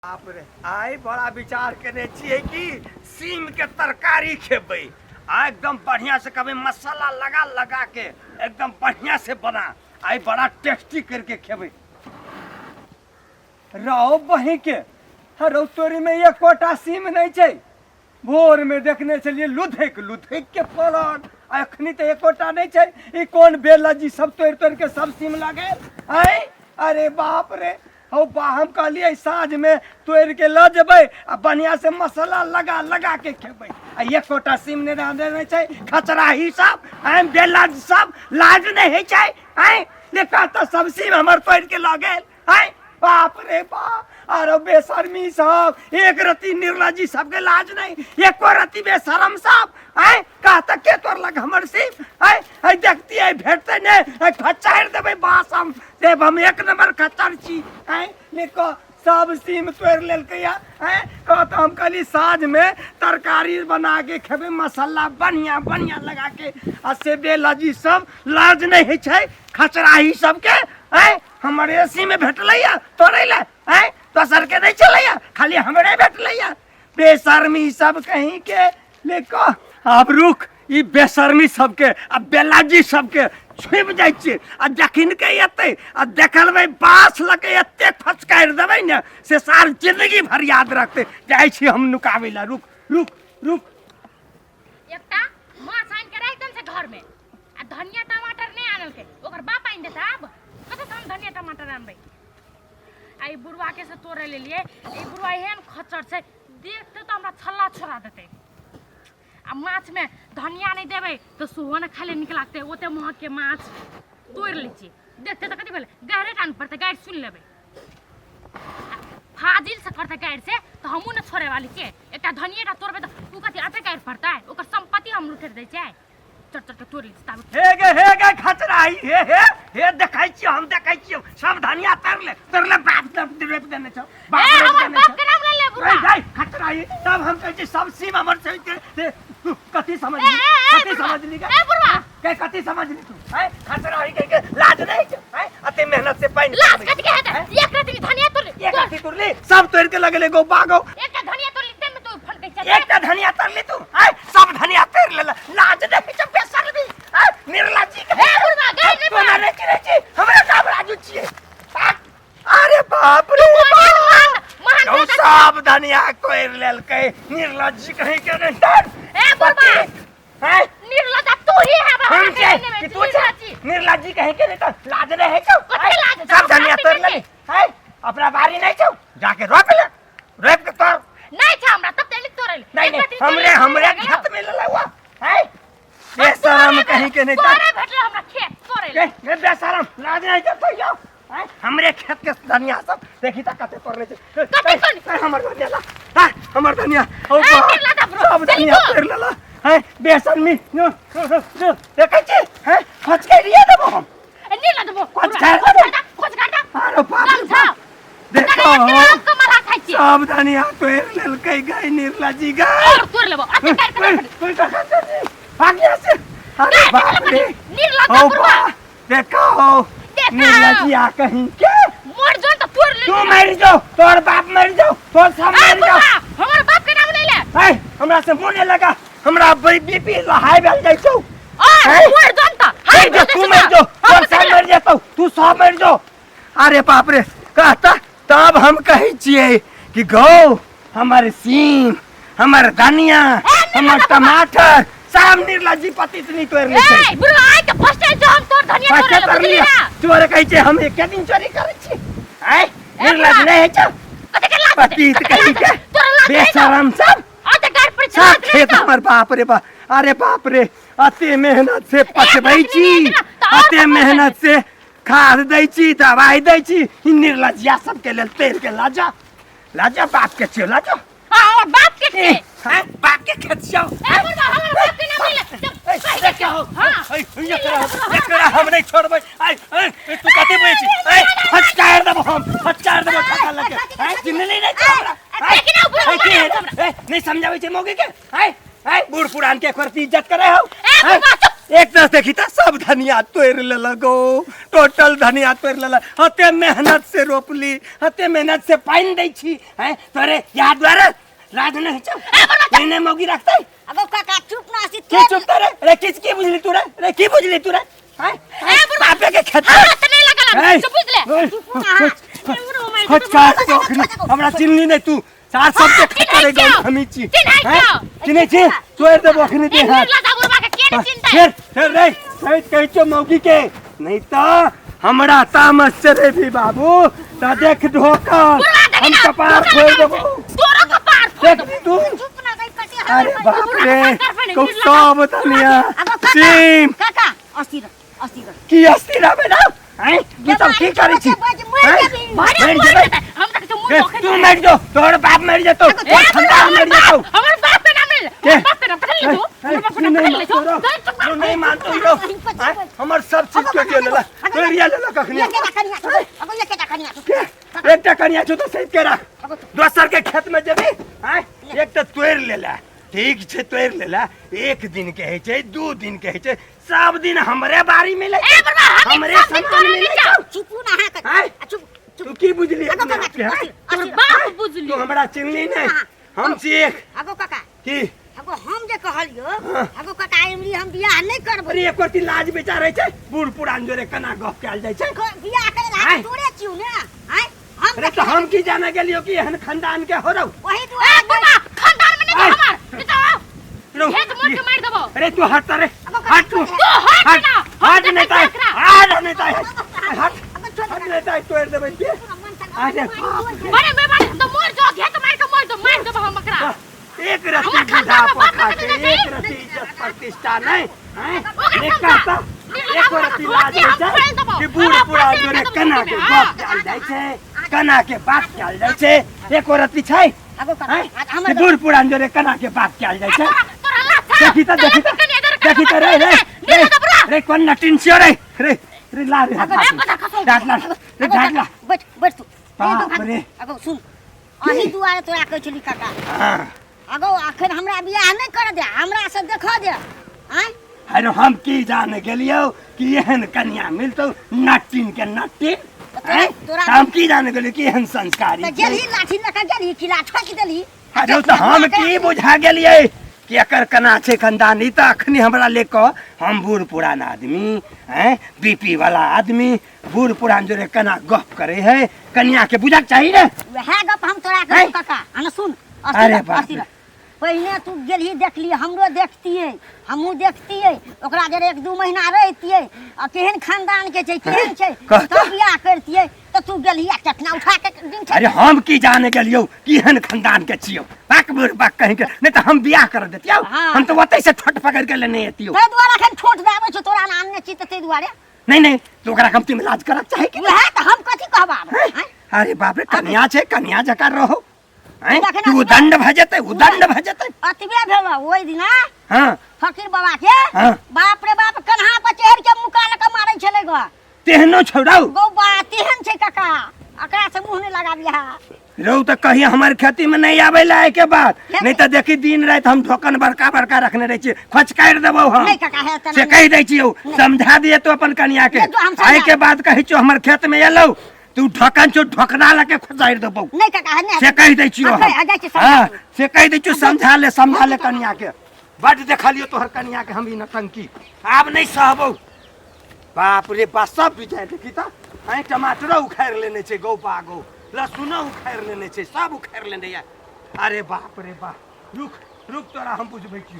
बाप रे आई बड़ा विचार करे छिए कि सीम के तरकारी खेबै आ एकदम बढ़िया से कभी मसाला लगा लगा के एकदम बढ़िया से बना आई बड़ा टेस्टी करके खेबै रहो बही के हरो तोरी में एक कोटा सीम नहीं छै भोर में देखने चलिए लुधेक लुधेक के पड़ल अखनी तो एक कोटा नहीं छै ई कौन बेला जी सब तोड़ तोड़ के सब सीम लगे आई अरे बाप रे हो हम कहलिए साँझ में तोड़ के ल जेबै आ बढ़िया से मसाला लगा लगा के खेबै आ एक कोटा सीम ने रहने छै खचराही सब हम बेला सब लाज नहीं है छै आई देखा तो सब सीम हमर तोड़ के ल गेल आई बाप रे बाप अरे बेशर्मी सब एक रति निर्ला जी सबके लाज नहीं एको रति बेशरम सब आई कहता के तोर लग हमर सीम आई देखती है भेटते ने खच्चार देबै बास हम देब हम एक नंबर खच्चर छी आई देखो सब सीम तोड़ लेलकै या कहता हम कहली साँझ में तरकारी बना के खेबे मसाला बढ़िया बढ़िया लगा के आ से बेला जी सब लाज नहीं है छै खचराही सबके हमारे एसी में भेटलैया तोड़े ले दोसर के नहीं चलैया खाली हमरे भेटलैया बेशर्मी सब कहीं के लेको अब रुक ई बेशर्मी सबके आ बेलाजी सबके छुप जाय छै आ जखिन के एते आ देखलबै बास लगे एते फचकारि देबै ने से सार जिंदगी भर याद रखते जाय छी हम नुकाबै ला रुक रुक रुक एकटा माछ आनि के राख देन से घर में आ धनिया टमाटर नहीं आनल के ओकर बाप आनि देता अब कते हम धनिया टमाटर आनबै आई बुढ़वा के से तोड़े ले लिए ई बुढ़वा एहन खच्चर छै देखते तो हमरा छल्ला छोड़ा देते आ माछ में धनिया नहीं देबै तो सुहो न खाले निक लागते ओते महक के माछ तोड़ लै छी देखते तो कथि भेल गाड़े कान पड़ते गाड़ सुन लेबै फाजिल से करते गाड़ से तो हमहू न छोड़े वाली के एकटा धनियाटा तोड़बै तो उ कथि अते गाड़ पड़तै ओकर संपत्ति हम लुटेर दै छै चट चट के तोड़ लै छी हे गे खचराई हे देखै छी हम देखै छी सब धनिया तर ले बाप रेप देने छ बाप के नाम ले ले बुढ़ा गई खचराई तब हम कहै छी सब सीम हमर छै कथि समझ ली ए बुढ़वा के कथि समझ ली तू खचराई के लाज नहीं छै अते मेहनत से पाइन लाज कथि के हेतै एक रति धनिया तोड़ ले एक रति तोड़ ले सब तोड़ के लगले गो बागो एकटा धनिया तोड़ ले तेन में तू फन के चल एकटा धनिया तोड़ ले तू सब धनिया तोड़ ले लाज नहीं छै बेशर्मी निर्ला जी के ए बुढ़वा गाय नहीं तोना रे छी हमरा काम राजू छिए अरे बाप रे महान सब धनिया कोइर लेलकै निर्ला जी कहीं के नहीं डर ए बुढ़वा निर्लज तू ही है हम के तू निर्ला जी कहीं के नहीं डर लाज नहीं है छौ सब धनिया तोड़ ले अपना बारी नहीं छौ जाके रोक के तोड़ नहीं था हमरा तब तेली तोड़ ले नहीं हमरे खेत में ले हुआ है बेशरम कहीं के नहीं तोरे भेटले हमरा खेत तोड़े ले बेशरम लाज नहीं जब यो हमरे खेत के धनिया सब देखी त कते तोड़ ले छै हमर धनिया ला हमर धनिया ओ सब धनिया तोड़ लेला है बेशर्मी देखै छी है खच के लिए देबो हम नहीं ला देबो खच काटा अरे बाप देखो कमला खाइ छी सब धनिया तोड़ लेलकै गई निर्ला जी गई तोड़ लेबो अते कोई आगे से अरे बाप रे निर्लज बुढ़वा देखो निर्ला जी आ कहीं के मर जो तो तोड़ ले तू मर जाओ तोर बाप मर जाओ तोर सब मर जाओ हमर बाप के नाम ले ले हमरा से मुने लगा हमरा बीपी हाई भेल जाय छौ मर जो त हाय जो तू मर जाओ तोर सब मर जातो तू सब मर जाओ अरे बाप रे कहता तब हम कहि छिए कि गौ हमर सीम हमर धनिया हमर टमाटर सब निर्ला जी पति से नहीं तोड़ ले छै बुढ़वा आइ के फर्स्ट टाइम जो हम तोर धनिया तोड़ ले चोर कहै छै हम एक दिन चोरी करै छी निर्ला जी नहीं छै कते के लाज पति कहि के बेशरम सब अते गाड़ पर सब खेत हमर बाप रे बाप अरे बाप रे अते मेहनत से पचबै छी अते मेहनत से खाद दै छी दवाई दै छी निर्ला जी सब के लेल पेड़ के लाजा बाप के छियो लाजा हां बाप के छे बाप के खेत छियो बुढ़वा हमर बाप के नाम ले ले क्या हो हां एकरा हम नहीं छोड़बै तू कते बोलै छी फटकार देबो हम फटकार देबो ठका लगे जिंदगी नहीं हमरा लेकिन बुढ़वा नहीं समझाबै छै मौगी के बूढ़ पुरान के करती इज्जत करे हो बुढ़वा एक तरह देखी था सब धनिया तोड़ ले लगो, टोटल धनिया तोड़ ले हते मेहनत से रोपली, हते मेहनत से पानी दै छी हैं तोरे याद द्वारा राज नहीं छ मैंने मोगी रखते। अब काका चुप ना आसी के चुप रे रे किसकी बुझली तू रे की बुझली तू रे हैं बापे के खेत हाथ नहीं लगला चुप बुझले खच काट तो हमरा चिन्नी नहीं तू सार सब के खतरे गई हमी छी चिन्नी छी तोड़ दे बखनी दे हाथ लगा बुढ़वा के के नहीं चिंता फिर रे सहित कह छो मौगी के नहीं तो हमरा तामस रे भी बाबू ता देख धोखा हम कपार खोल देबो तोरा कपार देख तू चुप ना गई कटे अरे बाप रे को सब धनिया सीम काका अस्थिर की अस्थिर है ना हैं तू सब की करै छी मारे हम तक तो मुंह धोखे तू मर जो तोर बाप मर जतो ठंडा मर जतो हमर बाप पे ना मिल बाप पे ना पकड़ ले तू हमर बाप पे ना पकड़ ले तू नहीं मानतो रो हमर सब चीज के दे लेला तोरिया लेला कखनी अब ये के कनिया एकटा कनिया छो तो सहित के रख दोसर के खेत में जेबी हैं एक तो तोड़ लेला ठीक छे तोड़ लेला एक दिन के है छे दो दिन के है छे सब दिन हमरे बारी में ले हमरे सामान में ले चुप ना है चुप तू की बुझली अपने आप के तोर बाप बुझली तू हमरा चिन्हली नहीं हम सीख अगो काका की अगो हम जे कहलियो अगो काका इमली हम बियाह नहीं करबो अरे एक कोती लाज बेचारे छे बूढ़ पुरान जोरे कना गप कैल जाय छे बियाह करे तोरे छिउ ने हैं अरे तो हम की जाने के लिए कि एहन खानदान के हो रहू वही तू बाबा खानदान में नहीं हमार तो हेत मोट के मार देबो अरे तू हट रे हट तू हट ना हट नहीं ताई हट नहीं ताई हट नहीं ताई तोड़ दे बच्चे आजा अरे मैं बात तो मोर जो हेत मार देबो हम बकरा एक रत्ती बुढ़ा पखा के एक रत्ती इज्जत प्रतिष्ठा नहीं हैं ये कहता एक रत्ती लाज है कि बूढ़ पुरान जोरे कना के गप चल जाय छे कना के बात चल जाय छे एक रत्ती छै अगो काका कि बूढ़ पुरान जोरे कना के बात चल जाय छे देखी तो रे कौन नटिन छियो रे ला रे डाट ला बैठ तू बाप रे अगो सुन अही दुआरे तोरा कहै छली काका हां अगो आखिर हमरा बियाह नहीं कर दे हमरा से देखो दे हैं अरे हम की जाने गेलियो कि एहन कन्या मिलतो नटिन के नटिन हम की जाने गेलियो कि एहन संस्कारी त गेली लाठी लका गेली किला ठोक देली अरे तो हम की बुझा गेलिए कि एकर कना छै खानदानी त अखनी हमरा लेको हम बूढ़ पुरान आदमी हैं बीपी वाला आदमी बूढ़ पुरान जोरे कना गप करे है कन्या के बुझा चाहिए रे वह गप हम तोरा कहू काका आना सुन अरे बाप रे पहले तू गेली देखली हमरो देखतिए हमहू देखतिए ओकरा जरे 1-2 महीना रहतिए आ केहन खानदान के छै केहन छै तो बियाह करतिए त तू गेली आ चटना उठा के दिन छै अरे हम की जाने गेलियो कि एहन खानदान के छियो बाक बूढ़ बाक कहीं के नहीं तो हम बियाह कर देतियो हम तो ओतै से ठोट पकड़ के लेने एतियो ते दुआरे खन ठोट देबै छ तोरा नाम ने चित ते दुआरे नहीं तो ओकरा हम तिम इलाज करब चाहे कि वह त हम कथि कहबा अरे बाप रे कन्या छै कन्या जका रहो तू दंड भजते उदंड भजते अतबे भेला ओइ दिना हां फकीर बाबा के बाप रे बाप कन्हा पर चढ़ के मुका लका मारै छले गो तेहनो छोड़ाऊ गो बा तेहन छै काका अकरा से मुंह नहीं लगा दिया रहू तो कहीं हमारे खेती में नहीं आवे ला के बाद नहीं तो देखी दिन रात हम ढोकन बड़का बड़का रखने रहे छी खच काट देबो हम नहीं काका है से कह दै छियो समझा दिए तो अपन कन्या के आए के बाद कहि छो हमर खेत में एलो तू ढोकन छो ढोकना लके खुजाइर देबो नहीं काका है से कह दै छियो हां से कह दै छियो समझा ले कन्या के बड देखलियो तोहर कन्या के हम ई नटंकी आब नहीं सहबो बाप रे बा सब बिजाय देखी त आई टमाटर उखाड़ लेने छे गौ पागो लहसुन उखाड़ लेने छे सब उखाड़ लेने या अरे बाप रे बाप रुक तोरा हम बुझबै की